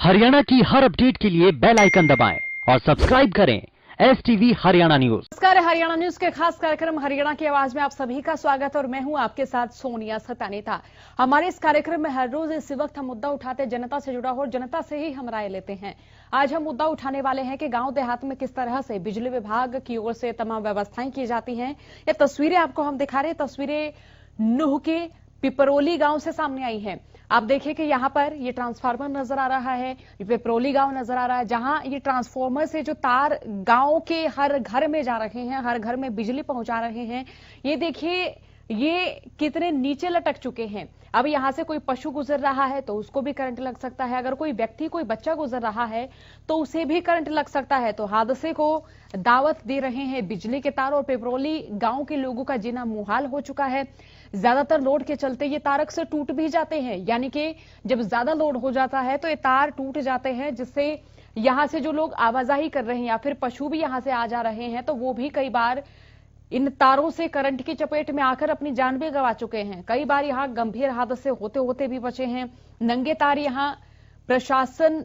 हरियाणा की हर अपडेट के लिए बेल आइकन दबाएं और सब्सक्राइब करें STV हरियाणा न्यूज। नमस्कार, हरियाणा न्यूज के खास कार्यक्रम हरियाणा की आवाज में आप सभी का स्वागत है और मैं हूं आपके साथ सोनिया सतानेता। हमारे इस कार्यक्रम में हर रोज इसी वक्त हम मुद्दा उठाते जनता से जुड़ा हो और जनता से ही हम राय लेते हैं। आज हम मुद्दा उठाने वाले हैं कि गांव देहात में किस तरह से बिजली विभाग की ओर से तमाम व्यवस्थाएं की जाती हैं। ये तस्वीरें आपको हम दिखा रहे हैं। तस्वीरें नूह के पिपरोली गांव से सामने आई हैं। आप देखिए कि यहाँ पर ये ट्रांसफार्मर नजर आ रहा है, ये पिपरोली गांव नजर आ रहा है, जहां ये ट्रांसफार्मर से जो तार गांव के हर घर में जा रहे हैं, हर घर में बिजली पहुंचा रहे हैं। ये देखिए ये कितने नीचे लटक चुके हैं। अब यहां से कोई पशु गुजर रहा है तो उसको भी करंट लग सकता है, अगर कोई व्यक्ति कोई बच्चा गुजर रहा है तो उसे भी करंट लग सकता है। तो हादसे को दावत दे रहे हैं बिजली के तार और पिपरोली गांव के लोगों का जीना मुहाल हो चुका है। ज्यादातर लोड के चलते ये तार अक्सर टूट भी जाते हैं, यानी कि जब ज्यादा लोड हो जाता है तो ये तार टूट जाते हैं, जिससे यहां से जो लोग आवाजाही कर रहे हैं या फिर पशु भी यहां से आ जा रहे हैं तो वो भी कई बार इन तारों से करंट की चपेट में आकर अपनी जान भी गंवा चुके हैं। कई बार यहां गंभीर हादसे होते होते भी बचे हैं। नंगे तार यहां प्रशासन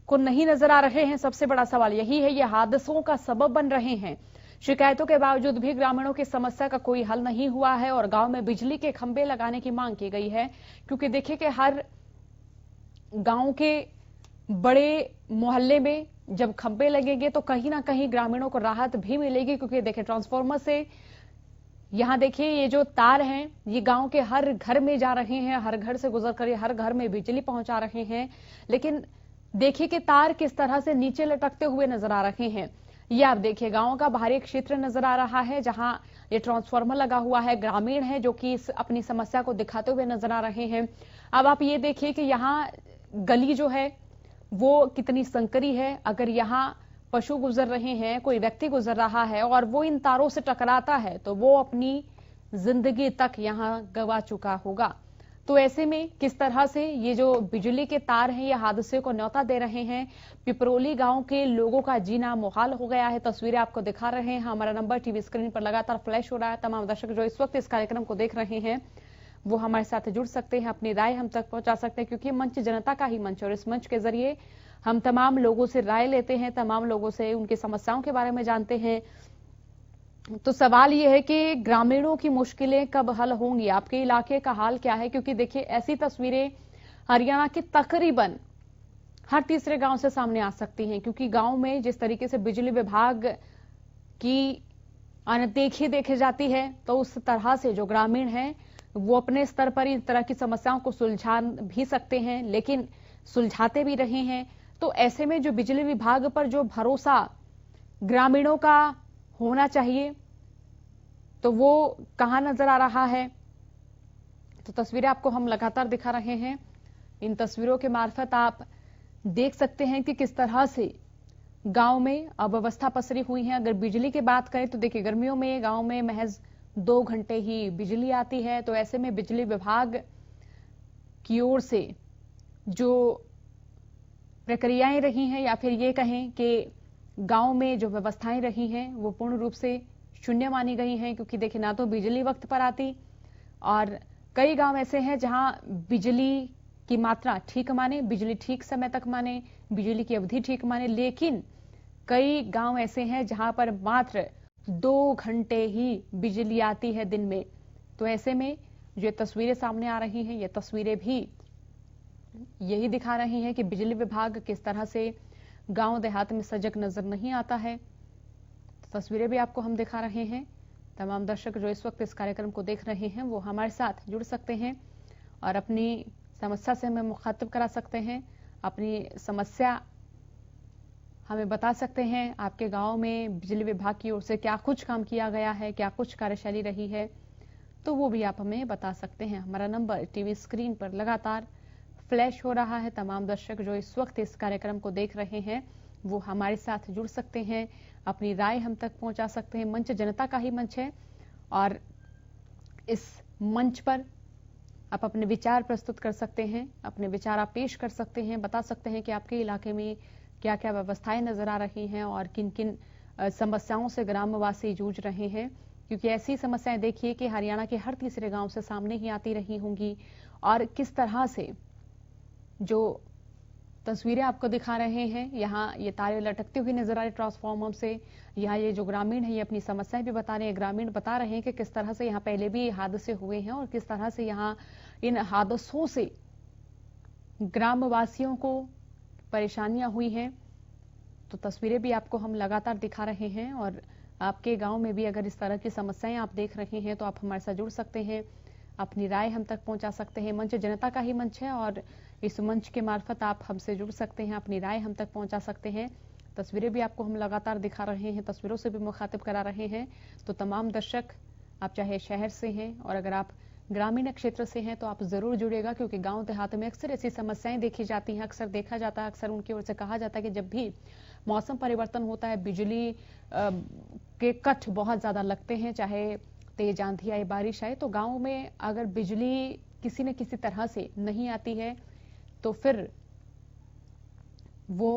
को नहीं नजर आ रहे हैं। सबसे बड़ा सवाल यही है, ये हादसों का सबब बन रहे हैं। शिकायतों के बावजूद भी ग्रामीणों की समस्या का कोई हल नहीं हुआ है और गांव में बिजली के खंभे लगाने की मांग की गई है, क्योंकि देखिए कि हर गांव के बड़े मोहल्ले में जब खंभे लगेंगे तो कहीं ना कहीं ग्रामीणों को राहत भी मिलेगी। क्योंकि देखिए ट्रांसफार्मर से यहां देखिए ये जो तार हैं ये गांव के हर घर में जा रहे हैं, हर घर से गुजर कर हर घर में बिजली पहुंचा रहे हैं। लेकिन देखिए कि तार किस तरह से नीचे लटकते हुए नजर आ रहे हैं। ये आप देखिए गांव का बाहरी क्षेत्र नजर आ रहा है जहां ये ट्रांसफार्मर लगा हुआ है। ग्रामीण है जो कि अपनी समस्या को दिखाते हुए नजर आ रहे हैं। अब आप ये देखिए कि यहाँ गली जो है वो कितनी संकरी है। अगर यहाँ पशु गुजर रहे हैं, कोई व्यक्ति गुजर रहा है और वो इन तारों से टकराता है तो वो अपनी जिंदगी तक यहाँ गंवा चुका होगा। तो ऐसे में किस तरह से ये जो बिजली के तार हैं ये हादसे को न्योता दे रहे हैं। पिपरोली गांव के लोगों का जीना मुहाल हो गया है। तस्वीरें आपको दिखा रहे हैं। हमारा नंबर टीवी स्क्रीन पर लगातार फ्लैश हो रहा है। तमाम दर्शक जो इस वक्त इस कार्यक्रम को देख रहे हैं वो हमारे साथ जुड़ सकते हैं, अपनी राय हम तक पहुंचा सकते हैं, क्योंकि मंच जनता का ही मंच और इस मंच के जरिए हम तमाम लोगों से राय लेते हैं, तमाम लोगों से उनकी समस्याओं के बारे में जानते हैं। तो सवाल यह है कि ग्रामीणों की मुश्किलें कब हल होंगी, आपके इलाके का हाल क्या है? क्योंकि देखिए ऐसी तस्वीरें हरियाणा के तकरीबन हर तीसरे गांव से सामने आ सकती हैं, क्योंकि गांव में जिस तरीके से बिजली विभाग की अनदेखी देखी जाती है तो उस तरह से जो ग्रामीण हैं वो अपने स्तर पर इस तरह की समस्याओं को सुलझा भी सकते हैं, लेकिन सुलझाते भी रहे हैं। तो ऐसे में जो बिजली विभाग पर जो भरोसा ग्रामीणों का होना चाहिए तो वो कहां नजर आ रहा है? तो तस्वीरें आपको हम लगातार दिखा रहे हैं। इन तस्वीरों के मार्फत आप देख सकते हैं कि किस तरह से गांव में अव्यवस्था पसरी हुई है। अगर बिजली की बात करें तो देखिए गर्मियों में गांव में महज 2 घंटे ही बिजली आती है। तो ऐसे में बिजली विभाग की ओर से जो प्रक्रियाएं रही हैं या फिर ये कहें कि गांव में जो व्यवस्थाएं रही हैं वो पूर्ण रूप से शून्य मानी गई हैं, क्योंकि देखिए ना तो बिजली वक्त पर आती और कई गांव ऐसे हैं जहां बिजली की मात्रा ठीक माने, बिजली ठीक समय तक माने, बिजली की अवधि ठीक माने, लेकिन कई गांव ऐसे हैं जहां पर मात्र 2 घंटे ही बिजली आती है दिन में। तो ऐसे में जो तस्वीरें सामने आ रही हैं ये तस्वीरें भी यही दिखा रही हैं कि बिजली विभाग किस तरह से गांव देहात में सजग नजर नहीं आता है। तो तस्वीरें भी आपको हम दिखा रहे हैं। तमाम दर्शक जो इस वक्त इस कार्यक्रम को देख रहे हैं वो हमारे साथ जुड़ सकते हैं और अपनी समस्या से हमें मुखातिब करा सकते हैं, अपनी समस्या हमें बता सकते हैं। आपके गांव में बिजली विभाग की ओर से क्या कुछ काम किया गया है, क्या कुछ कार्यशैली रही है, तो वो भी आप हमें बता सकते हैं। हमारा नंबर टीवी स्क्रीन पर लगातार फ्लैश हो रहा है। तमाम दर्शक जो इस वक्त इस कार्यक्रम को देख रहे हैं वो हमारे साथ जुड़ सकते हैं, अपनी राय हम तक पहुंचा सकते हैं। मंच जनता का ही मंच है और इस मंच पर आप अपने विचार प्रस्तुत कर सकते हैं, अपने विचार आप पेश कर सकते हैं, बता सकते हैं कि आपके इलाके में क्या क्या व्यवस्थाएं नजर आ रही हैं और किन किन समस्याओं से ग्रामवासी जूझ रहे हैं। क्योंकि ऐसी समस्याएं देखिए कि हरियाणा के हर तीसरे गांव से सामने ही आती रही होंगी और किस तरह से जो तस्वीरें आपको दिखा रहे हैं। यहाँ ये तारे लटकते हुए नजर आ रहे ट्रांसफार्मर से। यहाँ ये जो ग्रामीण है ये अपनी समस्याएं भी बता रहे हैं। ग्रामीण बता रहे हैं कि किस तरह से यहाँ पहले भी हादसे हुए हैं और किस तरह से यहाँ इन हादसों से ग्रामवासियों को परेशानियां हुई हैं। तो तस्वीरें भी आपको हम लगातार दिखा रहे हैं और आपके गांव में भी अगर इस तरह की समस्याएं आप देख रहे हैं तो आप हमारे साथ जुड़ सकते हैं, अपनी राय हम तक पहुंचा सकते हैं। मंच जनता का ही मंच है और इस मंच के मार्फत आप हमसे जुड़ सकते हैं, अपनी राय हम तक पहुंचा सकते हैं। तस्वीरें भी आपको हम लगातार दिखा रहे हैं, तस्वीरों से भी मुखातिब करा रहे हैं। तो तमाम दर्शक, आप चाहे शहर से हैं और अगर आप ग्रामीण क्षेत्र से हैं तो आप जरूर जुड़ेगा, क्योंकि गांव देहात में अक्सर ऐसी समस्याएं देखी जाती हैं, अक्सर देखा जाता है, अक्सर उनकी ओर से कहा जाता है कि जब भी मौसम परिवर्तन होता है, बिजली के कट बहुत ज्यादा लगते हैं, चाहे तेज आंधी आए, बारिश आए, तो गांव में अगर बिजली किसी न किसी तरह से नहीं आती है तो फिर वो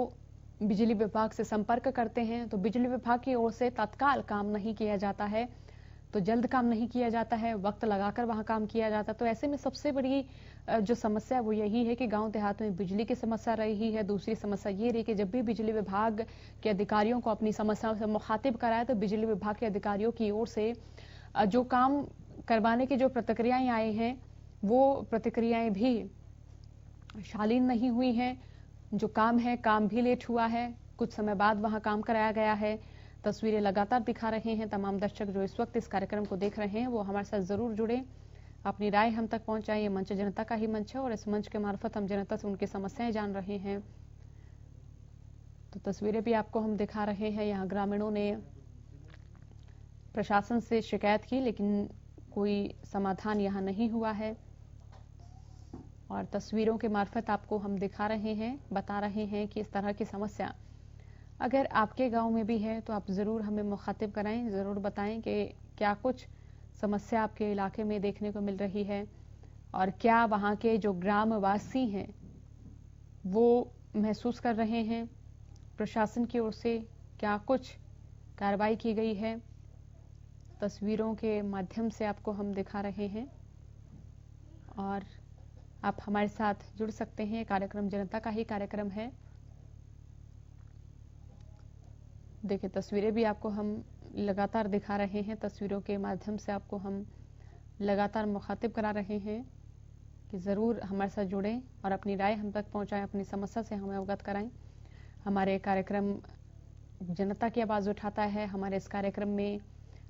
बिजली विभाग से संपर्क करते हैं। तो बिजली विभाग की ओर से तत्काल काम नहीं किया जाता है, तो जल्द काम नहीं किया जाता है, वक्त लगाकर वहां काम किया जाता है। तो ऐसे में सबसे बड़ी जो समस्या वो यही है कि गांव देहात में बिजली की समस्या रही है। दूसरी समस्या ये रही कि जब भी बिजली विभाग के अधिकारियों को अपनी समस्याओं से मुखातिब कराया तो बिजली विभाग के अधिकारियों की ओर से जो काम करवाने की जो प्रतिक्रियाएं आई हैं वो प्रतिक्रियाएं भी शालीन नहीं हुई हैं। जो काम है, काम भी लेट हुआ है, कुछ समय बाद वहां काम कराया गया है। तस्वीरें लगातार दिखा रहे हैं। तमाम दर्शक जो इस वक्त इस कार्यक्रम को देख रहे हैं वो हमारे साथ जरूर जुड़े, अपनी राय हम तक पहुंचाएं। ये मंच जनता का ही मंच है और इस मंच के मार्फत हम जनता से उनकी समस्याएं जान रहे हैं। तो तस्वीरें भी आपको हम दिखा रहे हैं। यहाँ ग्रामीणों ने प्रशासन से शिकायत की लेकिन कोई समाधान यहाँ नहीं हुआ है और तस्वीरों के मार्फत आपको हम दिखा रहे हैं, बता रहे हैं कि इस तरह की समस्या अगर आपके गांव में भी है तो आप जरूर हमें मुखातिब कराएं, जरूर बताएं कि क्या कुछ समस्या आपके इलाके में देखने को मिल रही है और क्या वहां के जो ग्रामवासी हैं वो महसूस कर रहे हैं, प्रशासन की ओर से क्या कुछ कार्रवाई की गई है। तस्वीरों के माध्यम से आपको हम दिखा रहे हैं और आप हमारे साथ जुड़ सकते हैं। कार्यक्रम जनता का ही कार्यक्रम है। देखिए तस्वीरें भी आपको हम लगातार दिखा रहे हैं, तस्वीरों के माध्यम से आपको हम लगातार मुखातिब करा रहे हैं कि ज़रूर हमारे साथ जुड़ें और अपनी राय हम तक पहुंचाएं, अपनी समस्या से हमें अवगत कराएं। हमारे कार्यक्रम जनता की आवाज़ उठाता है। हमारे इस कार्यक्रम में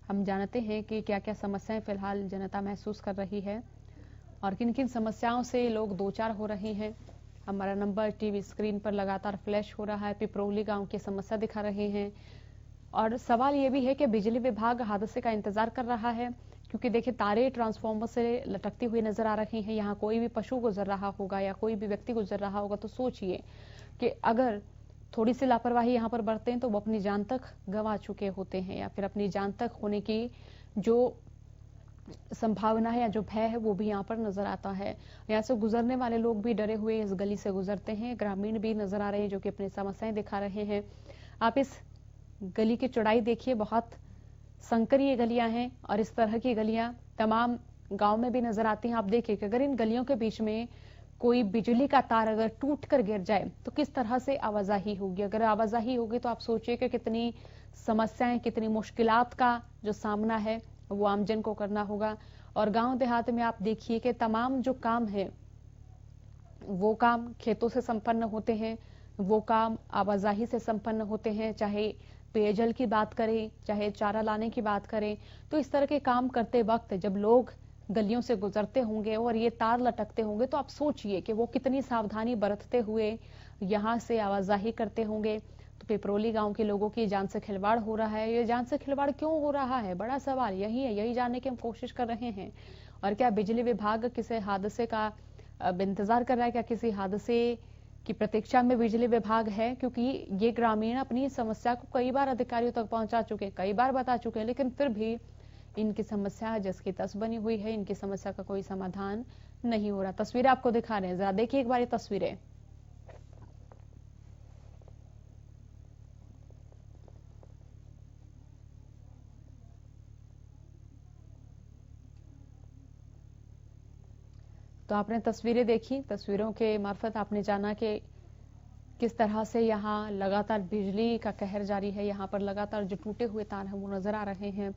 हम जानते हैं कि क्या क्या समस्याएं फिलहाल जनता महसूस कर रही है और किन किन समस्याओं से लोग दो चार हो रहे हैं। हमारा नंबर टीवी स्क्रीन पर लगातार फ्लैश हो रहा है। पिपरोली गांव की समस्या दिखा रहे हैं और सवाल ये भी है कि बिजली विभाग हादसे का इंतजार कर रहा है, क्योंकि देखिए तारे ट्रांसफार्मर से लटकती हुई नजर आ रही हैं। यहाँ कोई भी पशु गुजर रहा होगा या कोई भी व्यक्ति गुजर रहा होगा तो सोचिए कि अगर थोड़ी सी लापरवाही यहाँ पर बरतें हैं तो वो अपनी जान तक गंवा चुके होते हैं या फिर अपनी जान तक होने की जो संभावना है या जो भय है वो भी यहाँ पर नजर आता है। यहाँ से गुजरने वाले लोग भी डरे हुए इस गली से गुजरते हैं। ग्रामीण भी नजर आ रहे हैं जो कि अपनी समस्याएं दिखा रहे हैं। आप इस गली की चौड़ाई देखिए, बहुत संकरीय गलियां हैं और इस तरह की गलियां तमाम गांव में भी नजर आती हैं। आप देखिए कि अगर इन गलियों के बीच में कोई बिजली का तार अगर टूट कर गिर जाए तो किस तरह से आवाजाही होगी। अगर आवाजाही होगी तो आप सोचिए कि कितनी समस्याएं, कितनी मुश्किलात का जो सामना है वो आमजन को करना होगा। और गांव देहात में आप देखिए कि तमाम जो काम है वो काम खेतों से संपन्न होते हैं, वो काम आवाजाही से संपन्न होते हैं, चाहे पेयजल की बात करें, चाहे चारा लाने की बात करें। तो इस तरह के काम करते वक्त जब लोग गलियों से गुजरते होंगे और ये तार लटकते होंगे तो आप सोचिए कि वो कितनी सावधानी बरतते हुए यहाँ से आवाजाही करते होंगे। तो पिपरोली गांव के लोगों की जान से खिलवाड़ हो रहा है। ये जान से खिलवाड़ क्यों हो रहा है, बड़ा सवाल यही है, यही जानने की हम कोशिश कर रहे हैं। और क्या बिजली विभाग किसी हादसे का इंतजार कर रहा है, क्या किसी हादसे की प्रतीक्षा में बिजली विभाग है? क्योंकि ये ग्रामीण अपनी समस्या को कई बार अधिकारियों तक पहुंचा चुके, कई बार बता चुके हैं, लेकिन फिर भी इनकी समस्या जिसकी तस बनी हुई है, इनकी समस्या का कोई समाधान नहीं हो रहा। तस्वीरें आपको दिखा रहे हैं, जरा देखिए एक बार ये तस्वीरें। तो आपने तस्वीरें देखी, तस्वीरों के मार्फत आपने जाना कि किस तरह से यहाँ लगातार बिजली का कहर जारी है। यहाँ पर लगातार जो टूटे हुए तार हैं वो नजर आ रहे हैं।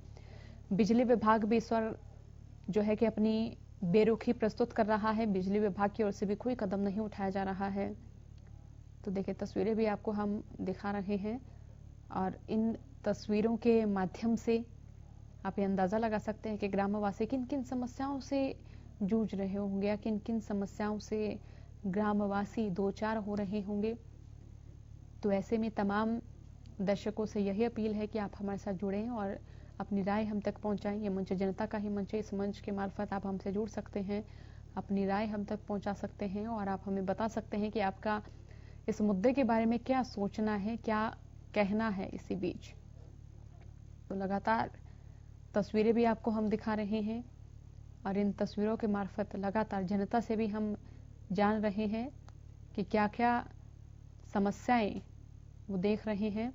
बिजली विभाग भी इस पर जो है कि अपनी बेरुखी प्रस्तुत कर रहा है। बिजली विभाग की ओर से भी कोई कदम नहीं उठाया जा रहा है। तो देखिए, तस्वीरें भी आपको हम दिखा रहे हैं और इन तस्वीरों के माध्यम से आप ये अंदाजा लगा सकते हैं कि ग्रामवासी किन किन समस्याओं से जूझ रहे होंगे या किन किन समस्याओं से ग्रामवासी दो चार हो रहे होंगे। तो ऐसे में तमाम दर्शकों से यही अपील है कि आप हमारे साथ जुड़ें और अपनी राय हम तक पहुंचाएं। ये मंच जनता का ही मंच है। इस मंच के मार्फत आप हमसे जुड़ सकते हैं, अपनी राय हम तक पहुंचा सकते हैं और आप हमें बता सकते हैं कि आपका इस मुद्दे के बारे में क्या सोचना है, क्या कहना है। इसी बीच तो लगातार तस्वीरें भी आपको हम दिखा रहे हैं और इन तस्वीरों के मार्फत लगातार जनता से भी हम जान रहे हैं कि क्या क्या समस्याएं वो देख रहे हैं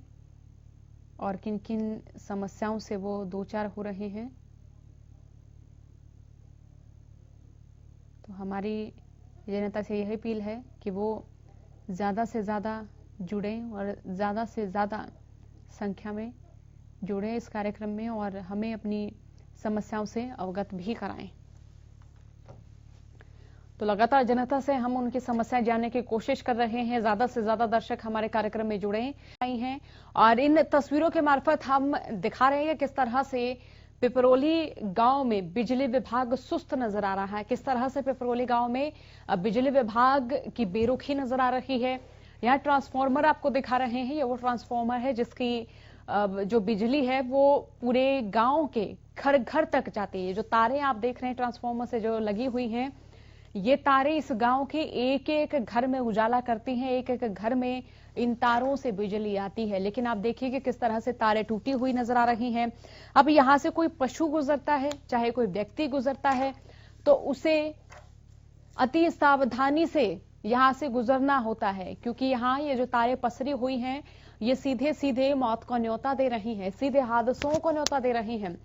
और किन किन समस्याओं से वो दो चार हो रहे हैं। तो हमारी जनता से यही अपील है कि वो ज़्यादा से ज़्यादा जुड़ें और ज़्यादा से ज़्यादा संख्या में जुड़ें इस कार्यक्रम में और हमें अपनी समस्याओं से अवगत भी कराएं। तो लगातार जनता से हम उनकी समस्याएं जानने की कोशिश कर रहे हैं। ज्यादा से ज्यादा दर्शक हमारे कार्यक्रम में जुड़े हैं और इन तस्वीरों के मार्फत हम दिखा रहे हैं किस तरह से पिपरोली गांव में बिजली विभाग सुस्त नजर आ रहा है। किस तरह से पिपरोली गांव में बिजली विभाग की बेरुखी नजर आ रही है। यहाँ ट्रांसफार्मर आपको दिखा रहे हैं। ये वो ट्रांसफार्मर है जिसकी जो बिजली है वो पूरे गांव के घर घर तक जाती है। जो तारें आप देख रहे हैं ट्रांसफार्मर से जो लगी हुई हैं, ये तारें इस गांव के एक एक घर में उजाला करती हैं। एक एक घर में इन तारों से बिजली आती है। लेकिन आप देखिए कि किस तरह से तारें टूटी हुई नजर आ रही हैं। अब यहां से कोई पशु गुजरता है, चाहे कोई व्यक्ति गुजरता है, तो उसे अति सावधानी से यहां से गुजरना होता है, क्योंकि यहाँ ये जो तारें पसरी हुई हैं ये सीधे सीधे मौत को न्योता दे रही हैं, सीधे हादसों को न्योता दे रही हैं।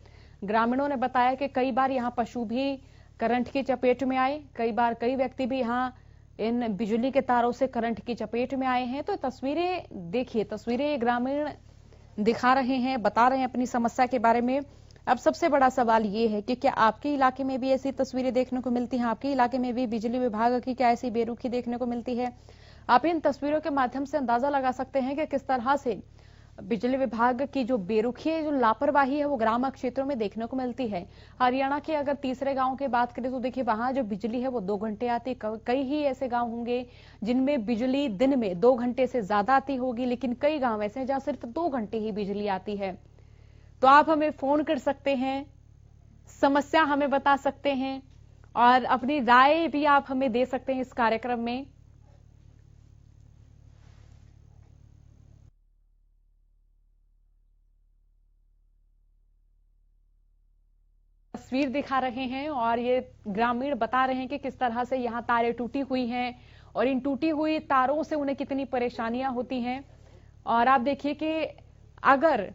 ग्रामीणों ने बताया कि कई बार यहाँ पशु भी करंट की चपेट में आए, कई बार कई व्यक्ति भी यहाँ इन बिजली के तारों से करंट की चपेट में आए हैं। तो तस्वीरें देखिए, तस्वीरें ग्रामीण दिखा रहे हैं, बता रहे हैं अपनी समस्या के बारे में। अब सबसे बड़ा सवाल ये है कि क्या आपके इलाके में भी ऐसी तस्वीरें देखने को मिलती हैं? आपके इलाके में भी बिजली विभाग की क्या ऐसी बेरुखी देखने को मिलती है? आप इन तस्वीरों के माध्यम से अंदाजा लगा सकते हैं कि किस तरह से बिजली विभाग की जो बेरुखी है, जो लापरवाही है, वो ग्रामीण क्षेत्रों में देखने को मिलती है। हरियाणा के अगर तीसरे गांव की बात करें तो देखिए वहां जो बिजली है वो 2 घंटे आती। कई ही ऐसे गांव होंगे जिनमें बिजली दिन में 2 घंटे से ज्यादा आती होगी, लेकिन कई गांव ऐसे हैं जहां सिर्फ 2 घंटे ही बिजली आती है। तो आप हमें फोन कर सकते हैं, समस्या हमें बता सकते हैं और अपनी राय भी आप हमें दे सकते हैं इस कार्यक्रम में। तस्वीर दिखा रहे हैं और ये ग्रामीण बता रहे हैं कि किस तरह से यहाँ तारें टूटी हुई हैं और इन टूटी हुई तारों से उन्हें कितनी परेशानियां होती हैं। और आप देखिए कि अगर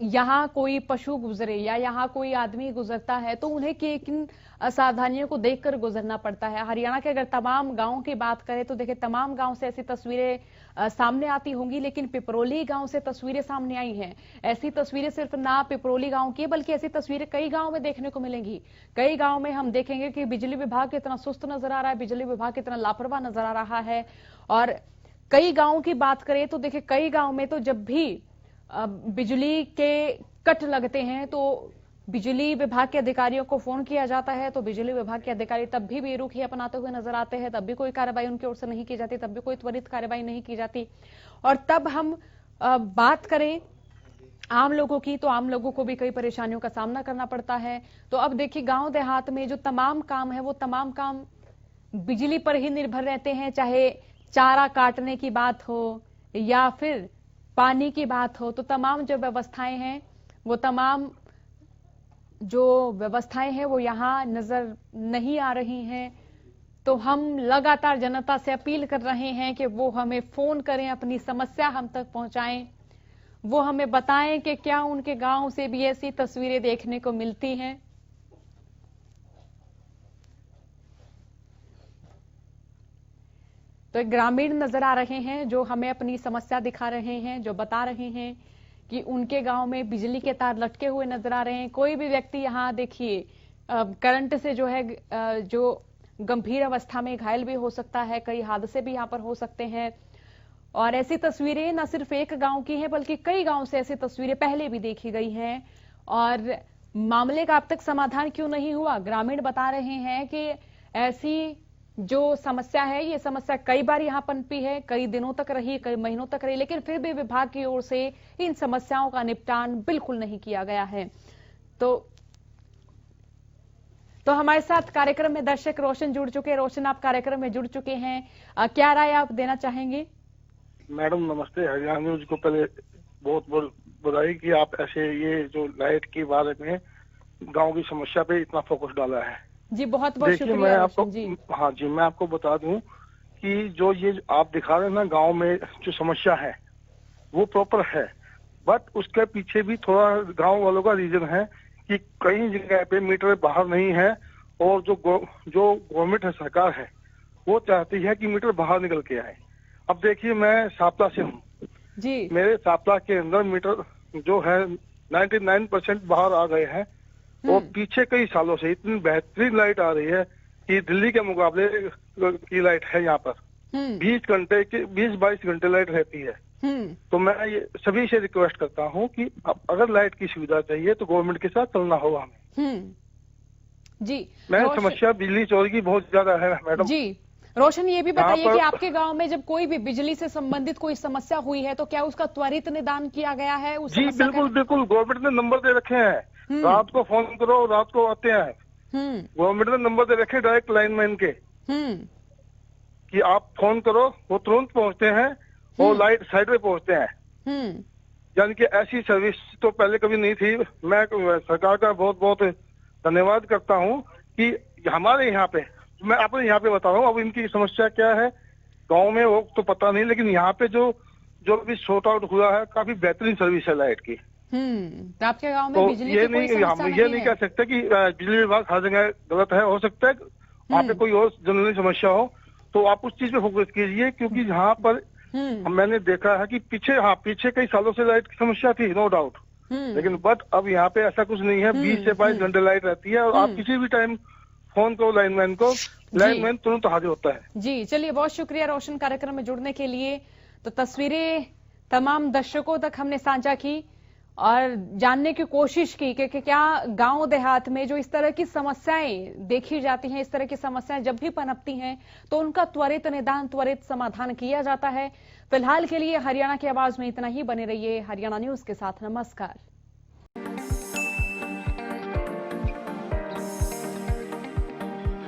यहाँ कोई पशु गुजरे या यहाँ कोई आदमी गुजरता है तो उन्हें किन असावधानियों को देखकर गुजरना पड़ता है। हरियाणा के अगर तमाम गांवों की बात करें तो देखिए तमाम गांव से ऐसी तस्वीरें सामने आती होंगी, लेकिन पिपरोली गांव से तस्वीरें सामने आई हैं। ऐसी तस्वीरें सिर्फ ना पिपरोली गांव की, बल्कि ऐसी तस्वीरें कई गांव में देखने को मिलेंगी। कई गांव में हम देखेंगे कि बिजली विभाग कितना सुस्त नजर आ रहा है, बिजली विभाग कितना लापरवाह नजर आ रहा है। और कई गांवों की बात करें तो देखिए कई गांव में तो जब भी बिजली के कट लगते हैं तो बिजली विभाग के अधिकारियों को फोन किया जाता है, तो बिजली विभाग के अधिकारी तब भी बेरुखी अपनाते हुए नजर आते हैं, तब भी कोई कार्रवाई उनकी ओर से नहीं की जाती, तब भी कोई त्वरित कार्रवाई नहीं की जाती। और तब हम बात करें आम लोगों की, तो आम लोगों को भी कई परेशानियों का सामना करना पड़ता है। तो अब देखिए गांव देहात में जो तमाम काम है वो तमाम काम बिजली पर ही निर्भर रहते हैं, चाहे चारा काटने की बात हो या फिर पानी की बात हो। तो तमाम जो व्यवस्थाएं हैं वो तमाम जो व्यवस्थाएं हैं वो यहाँ नजर नहीं आ रही हैं। तो हम लगातार जनता से अपील कर रहे हैं कि वो हमें फोन करें, अपनी समस्या हम तक पहुंचाएं, वो हमें बताएं कि क्या उनके गांव से भी ऐसी तस्वीरें देखने को मिलती हैं। तो एक ग्रामीण नजर आ रहे हैं जो हमें अपनी समस्या दिखा रहे हैं, जो बता रहे हैं कि उनके गांव में बिजली के तार लटके हुए नजर आ रहे हैं। कोई भी व्यक्ति यहाँ देखिए करंट से जो है जो गंभीर अवस्था में घायल भी हो सकता है, कई हादसे भी यहाँ पर हो सकते हैं। और ऐसी तस्वीरें न सिर्फ एक गांव की हैं बल्कि कई गांव से ऐसी तस्वीरें पहले भी देखी गई हैं। और मामले का अब तक समाधान क्यों नहीं हुआ, ग्रामीण बता रहे हैं कि ऐसी जो समस्या है, ये समस्या कई बार यहाँ पनपी है, कई दिनों तक रही, कई महीनों तक रही, लेकिन फिर भी विभाग की ओर से इन समस्याओं का निपटान बिल्कुल नहीं किया गया है। तो हमारे साथ कार्यक्रम में दर्शक रोशन जुड़ चुके हैं। रोशन, आप कार्यक्रम में जुड़ चुके हैं, क्या राय आप देना चाहेंगे? मैडम नमस्ते। हरियाणा न्यूज को पहले बहुत बहुत बधाई कि आप ऐसे ये जो लाइट के बारे में गांव की समस्या पे इतना फोकस डाला है। जी बहुत बहुत शुक्रिया। मैं आपको जी। हाँ जी, मैं आपको बता दूं कि जो ये आप दिखा रहे हैं ना गांव में जो समस्या है वो प्रॉपर है, बट उसके पीछे भी थोड़ा गांव वालों का रीजन है कि कई जगह पे मीटर बाहर नहीं है और जो गवर्नमेंट है, सरकार है, वो चाहती है कि मीटर बाहर निकल के आए। अब देखिए मैं सापला से हूँ जी, मेरे सापला के अंदर मीटर जो है 99% बाहर आ गए हैं और पीछे कई सालों से इतनी बेहतरीन लाइट आ रही है कि दिल्ली के मुकाबले की लाइट है यहाँ पर। 20-22 घंटे लाइट रहती है। तो मैं ये सभी से रिक्वेस्ट करता हूँ कि अगर लाइट की सुविधा चाहिए तो गवर्नमेंट के साथ चलना होगा हमें। जी मैं समस्या बिजली चोरी की बहुत ज्यादा है मैडम। जी रोशन, ये भी बताइए कि आपके गांव में जब कोई भी बिजली से संबंधित कोई समस्या हुई है तो क्या उसका त्वरित निदान किया गया है? जी बिल्कुल बिल्कुल, गवर्नमेंट ने नंबर दे रखे हैं, रात को फोन करो, रात को आते हैं। गवर्नमेंट ने नंबर दे रखे डायरेक्ट लाइनमैन के कि आप फोन करो, वो तुरंत पहुंचते हैं और लाइट साइड पे पहुंचते हैं। यानी कि ऐसी सर्विस तो पहले कभी नहीं थी। मैं सरकार का बहुत बहुत धन्यवाद करता हूँ कि हमारे यहाँ पे, मैं अपने यहाँ पे बता रहा हूँ, अब इनकी समस्या क्या है गांव में वो तो पता नहीं, लेकिन यहाँ पे जो भी शॉर्ट आउट हुआ है काफी बेहतरीन सर्विस है लाइट की। तो आपके गांव में तो बिजली ये की कोई समस्या हम ये नहीं कह सकते कि बिजली विभाग हर जगह गलत है, हो सकता है वहाँ पे कोई और जनरली समस्या हो, तो आप उस चीज पे फोकस कीजिए। क्योंकि यहाँ पर मैंने देखा है कि पीछे कई सालों से लाइट की समस्या थी, नो डाउट, लेकिन बट अब यहाँ पे ऐसा कुछ नहीं है। 20 से 22 घंटे लाइट रहती है और आप किसी भी टाइम फोन करो लाइनमैन को, लाइनमैन तुरंत हाजिर होता है। जी चलिए, बहुत शुक्रिया रोशन कार्यक्रम में जुड़ने के लिए। तो तस्वीरें तमाम दर्शकों तक हमने साझा की और जानने की कोशिश की कि क्या गांव देहात में जो इस तरह की समस्याएं देखी जाती हैं, इस तरह की समस्याएं जब भी पनपती हैं तो उनका त्वरित निदान, त्वरित समाधान किया जाता है। फिलहाल के लिए हरियाणा की आवाज में इतना ही। बने रहिए हरियाणा न्यूज के साथ। नमस्कार।